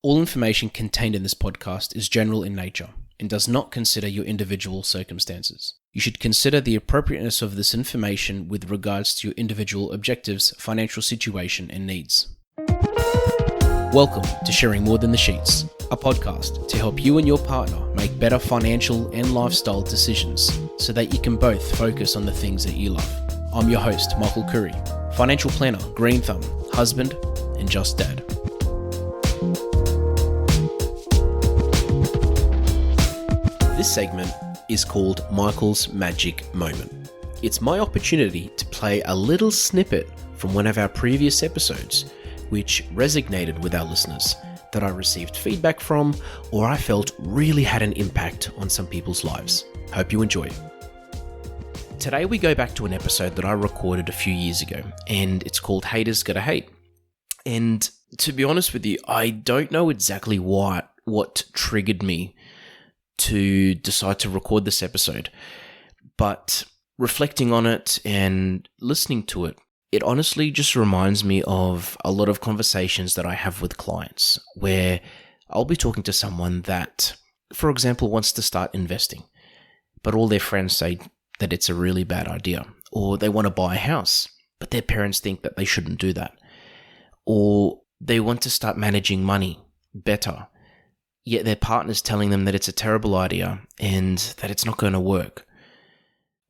All information contained in this podcast is general in nature and does not consider your individual circumstances. You should consider the appropriateness of this information with regards to your individual objectives, financial situation, and needs. Welcome to Sharing More Than the Sheets, a podcast to help you and your partner make better financial and lifestyle decisions so that you can both focus on the things that you love. I'm your host, Michael Curry, financial planner, green thumb, husband, and just dad. This segment is called Michael's Magic Moment. It's my opportunity to play a little snippet from one of our previous episodes which resonated with our listeners, that I received feedback from, or I felt really had an impact on some people's lives. Hope you enjoy. Today we go back to an episode that I recorded a few years ago, and it's called Haters Gotta Hate. And to be honest with you, I don't know exactly what triggered me to decide to record this episode, but reflecting on it and listening to it, it honestly just reminds me of a lot of conversations that I have with clients where I'll be talking to someone that, for example, wants to start investing, but all their friends say that it's a really bad idea, or they want to buy a house, but their parents think that they shouldn't do that, or they want to start managing money better, yet their partner's telling them that it's a terrible idea and that it's not going to work.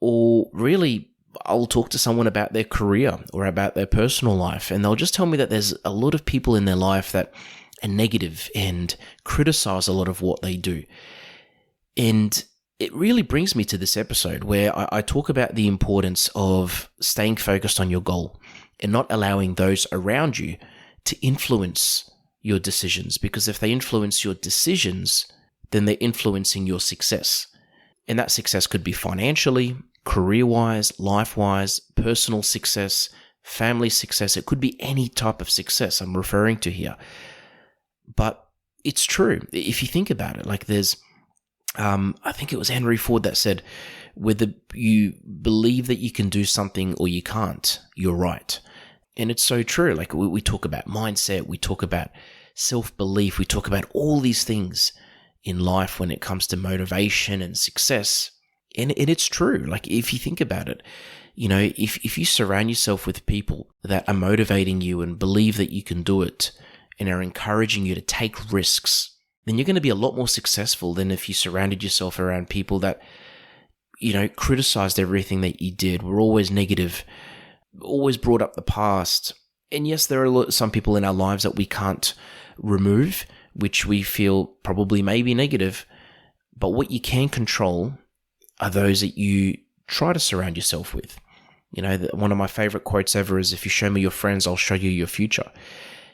Or really, I'll talk to someone about their career or about their personal life, and they'll just tell me that there's a lot of people in their life that are negative and criticize a lot of what they do. And it really brings me to this episode where I talk about the importance of staying focused on your goal and not allowing those around you to influence your decisions, because if they influence your decisions, then they're influencing your success. And that success could be financially, career-wise, life-wise, personal success, family success. It could be any type of success I'm referring to here. But it's true. If you think about it, like there's, I think it was Henry Ford that said, whether you believe that you can do something or you can't, you're right. And it's so true. Like we talk about mindset, we talk about self-belief, we talk about all these things in life when it comes to motivation and success. And it's true. Like if you think about it, you know, if you surround yourself with people that are motivating you and believe that you can do it and are encouraging you to take risks, then you're going to be a lot more successful than if you surrounded yourself around people that, you know, criticized everything that you did, were always negative, always brought up the past. And yes, there are some people in our lives that we can't remove, which we feel probably may be negative, but what you can control are those that you try to surround yourself with. You know, one of my favorite quotes ever is, if you show me your friends, I'll show you your future.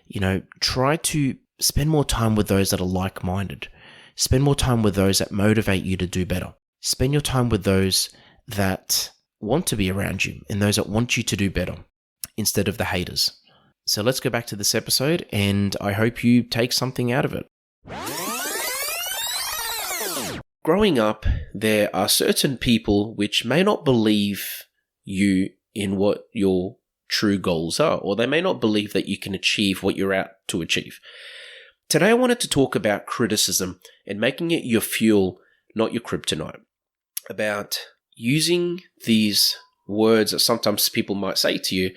You know, try to spend more time with those that are like-minded. Spend more time with those that motivate you to do better. Spend your time with those that want to be around you and those that want you to do better instead of the haters. So let's go back to this episode, and I hope you take something out of it. Growing up, there are certain people which may not believe you in what your true goals are, or they may not believe that you can achieve what you're out to achieve. Today, I wanted to talk about criticism and making it your fuel, not your kryptonite. About using these words that sometimes people might say to you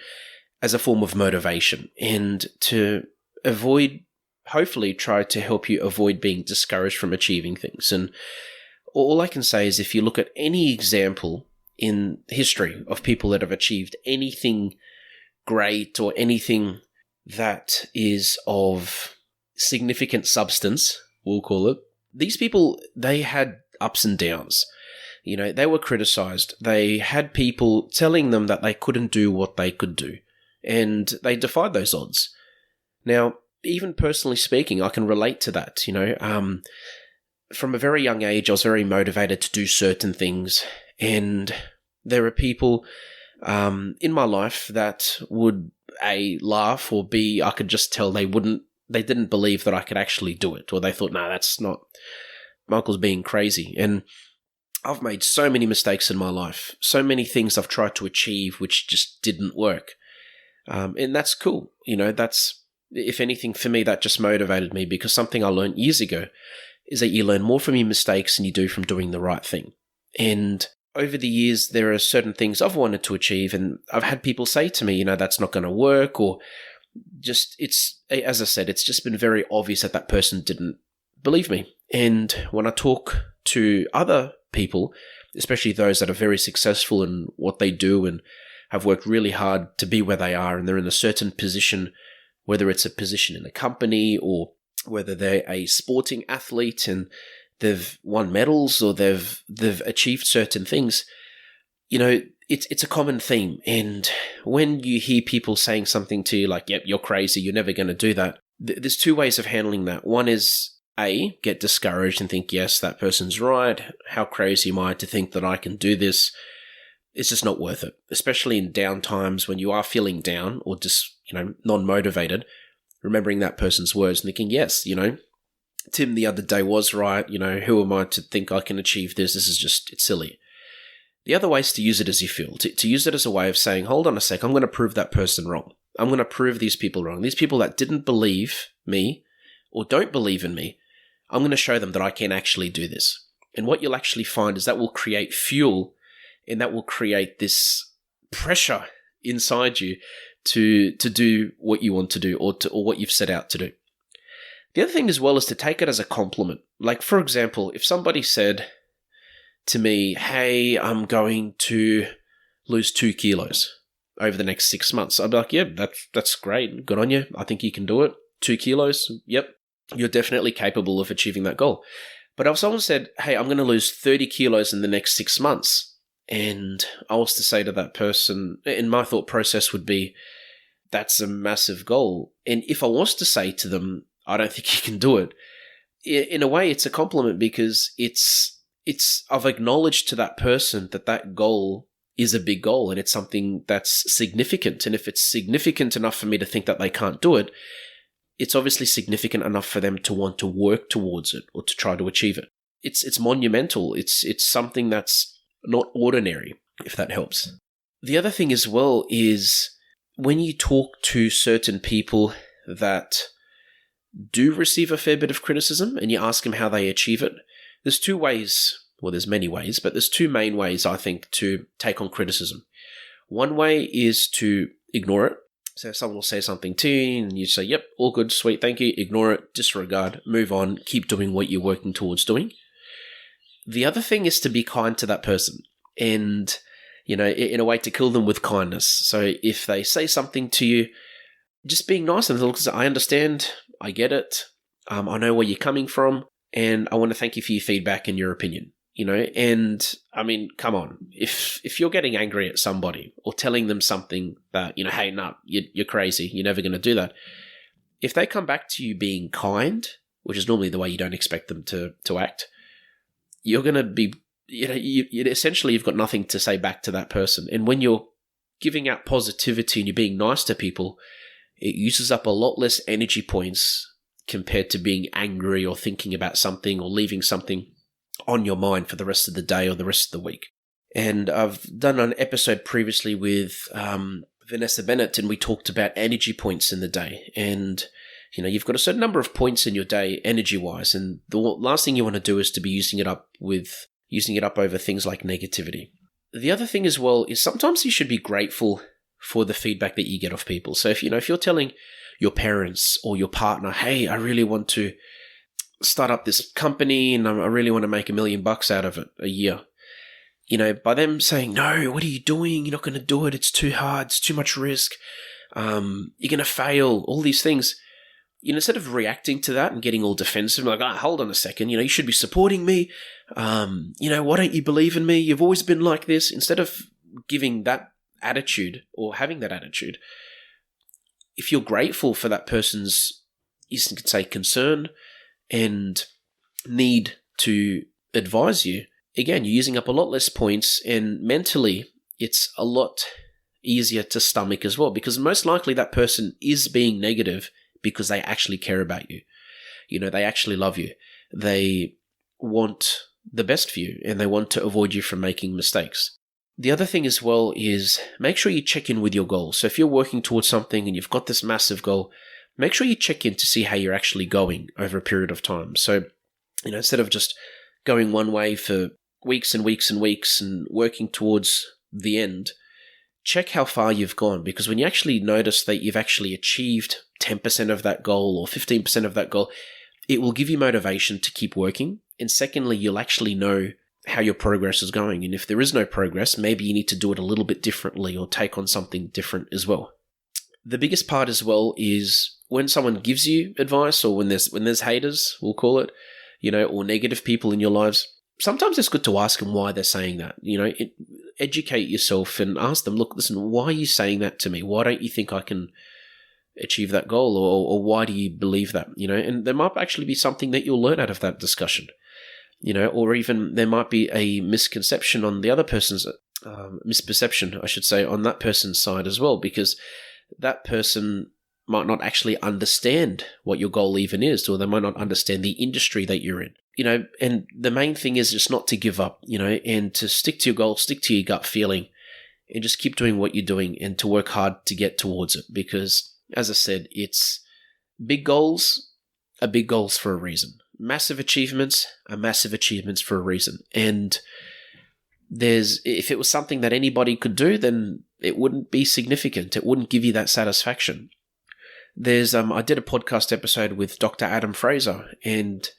as a form of motivation, and to avoid, hopefully try to help you avoid being discouraged from achieving things. And all I can say is, if you look at any example in history of people that have achieved anything great or anything that is of significant substance, we'll call it, these people, they had ups and downs. You know, they were criticized. They had people telling them that they couldn't do what they could do, and they defied those odds. Now, even personally speaking, I can relate to that. You know, from a very young age, I was very motivated to do certain things, and there are people in my life that would A, laugh, or B, I could just tell they didn't believe that I could actually do it, or they thought, nah, that's not, Michael's being crazy. And I've made so many mistakes in my life, so many things I've tried to achieve which just didn't work. And that's cool. You know, that's If anything, for me, that just motivated me, because something I learned years ago is that you learn more from your mistakes than you do from doing the right thing. And over the years, there are certain things I've wanted to achieve, and I've had people say to me, that's not going to work, or just, as I said, it's just been very obvious that that person didn't believe me. And when I talk to other people, especially those that are very successful in what they do and have worked really hard to be where they are, and they're in a certain position, whether it's a position in a company or whether they're a sporting athlete and they've won medals or they've achieved certain things, it's a common theme. And when you hear people saying something to you like, yep, you're crazy, you're never going to do that, there's two ways of handling that. One is, A, get discouraged and think, yes, that person's right. How crazy am I to think that I can do this? It's just not worth it, especially in down times when you are feeling down or just, non-motivated, remembering that person's words and thinking, yes, Tim the other day was right. Who am I to think I can achieve this? This is just, it's silly. The other way is to use it as you feel, to use it as a way of saying, hold on a sec, I'm going to prove that person wrong. I'm going to prove these people wrong. These people that didn't believe me or don't believe in me, I'm going to show them that I can actually do this. And what you'll actually find is that will create fuel, and that will create this pressure inside you to do what you want to do, or what you've set out to do. The other thing as well is to take it as a compliment. Like, for example, if somebody said to me, hey, I'm going to lose 2 kilos over the next 6 months, I'd be like, yeah, that's great. Good on you. I think you can do it. 2 kilos. Yep. You're definitely capable of achieving that goal. But if someone said, hey, I'm going to lose 30 kilos in the next 6 months, and I was to say to that person, and my thought process would be, that's a massive goal. And if I was to say to them, I don't think you can do it, in a way, it's a compliment, because I've acknowledged to that person that goal is a big goal, and it's something that's significant. And if it's significant enough for me to think that they can't do it, it's obviously significant enough for them to want to work towards it or to try to achieve it. It's monumental. It's something that's not ordinary, if that helps. The other thing as well is when you talk to certain people that do receive a fair bit of criticism and you ask them how they achieve it, there's two ways, well, there's many ways, but there's two main ways, I think, to take on criticism. One way is to ignore it. So someone will say something to you and you say, yep, all good, sweet, thank you, ignore it, disregard, move on, keep doing what you're working towards doing. The other thing is to be kind to that person and, in a way to kill them with kindness. So if they say something to you, just being nice to them, because I understand, I get it, I know where you're coming from, and I want to thank you for your feedback and your opinion. And I mean, come on, if you're getting angry at somebody or telling them something that, hey, no, you're crazy, you're never going to do that. If they come back to you being kind, which is normally the way you don't expect them to act, you're going to be, essentially you've got nothing to say back to that person. And when you're giving out positivity and you're being nice to people, it uses up a lot less energy points compared to being angry or thinking about something or leaving something on your mind for the rest of the day or the rest of the week. And I've done an episode previously with Vanessa Bennett, and we talked about energy points in the day. And you've got a certain number of points in your day energy-wise, and the last thing you want to do is to be using it up over things like negativity. The other thing as well is sometimes you should be grateful for the feedback that you get off people. So if you're telling your parents or your partner, hey, I really want to start up this company and I really want to make $1 million out of it a year. By them saying, no, what are you doing? You're not going to do it. It's too hard. It's too much risk. You're going to fail. All these things. Instead of reacting to that and getting all defensive, like, hold on a second, you should be supporting me. Why don't you believe in me? You've always been like this. Instead of giving that attitude or having that attitude, if you're grateful for that person's, you can say, concern and need to advise you, again, you're using up a lot less points, and mentally it's a lot easier to stomach as well, because most likely that person is being negative because they actually care about you. They actually love you. They want the best for you and they want to avoid you from making mistakes. The other thing as well is make sure you check in with your goals. So if you're working towards something and you've got this massive goal, make sure you check in to see how you're actually going over a period of time. So, instead of just going one way for weeks and weeks and weeks and working towards the end, check how far you've gone, because when you actually notice that you've actually achieved 10% of that goal or 15% of that goal, it will give you motivation to keep working. And secondly, you'll actually know how your progress is going. And if there is no progress, maybe you need to do it a little bit differently or take on something different as well. The biggest part as well is when someone gives you advice, or when there's haters, we'll call it, or negative people in your lives, sometimes it's good to ask them why they're saying that. Educate yourself and ask them, look, listen, why are you saying that to me? Why don't you think I can achieve that goal? Or why do you believe that? And there might actually be something that you'll learn out of that discussion, or even there might be a misconception on the other person's, misperception, I should say, on that person's side as well, because that person might not actually understand what your goal even is, or they might not understand the industry that you're in. And the main thing is just not to give up, and to stick to your goal, stick to your gut feeling, and just keep doing what you're doing and to work hard to get towards it. Because, as I said, it's big goals are big goals for a reason. Massive achievements are massive achievements for a reason. And if it was something that anybody could do, then it wouldn't be significant. It wouldn't give you that satisfaction. I did a podcast episode with Dr. Adam Fraser, and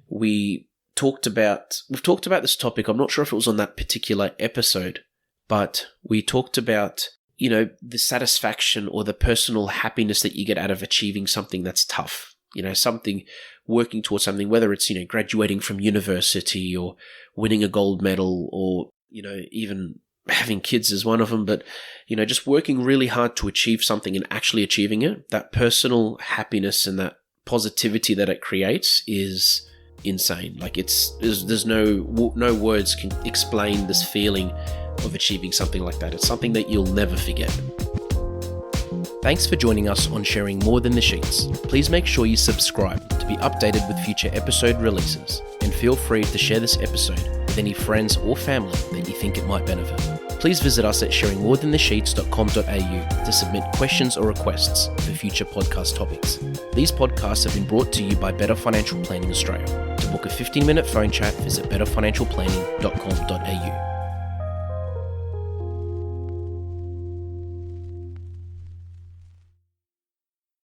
we've talked about this topic. I'm not sure if it was on that particular episode, but we talked about, the satisfaction or the personal happiness that you get out of achieving something that's tough, working towards something, whether it's, graduating from university or winning a gold medal, or, even having kids is one of them, but, just working really hard to achieve something and actually achieving it. That personal happiness and that positivity that it creates is insane. Like there's no words can explain this feeling of achieving something like that. It's something that you'll never forget. Thanks for joining us on Sharing More Than the Sheets. Please make sure you subscribe to be updated with future episode releases, and feel free to share this episode with any friends or family that you think it might benefit. Please visit us at sharingmorethanthesheets.com.au to submit questions or requests for future podcast topics. These podcasts have been brought to you by Better Financial Planning Australia. To book a 15-minute phone chat, visit betterfinancialplanning.com.au.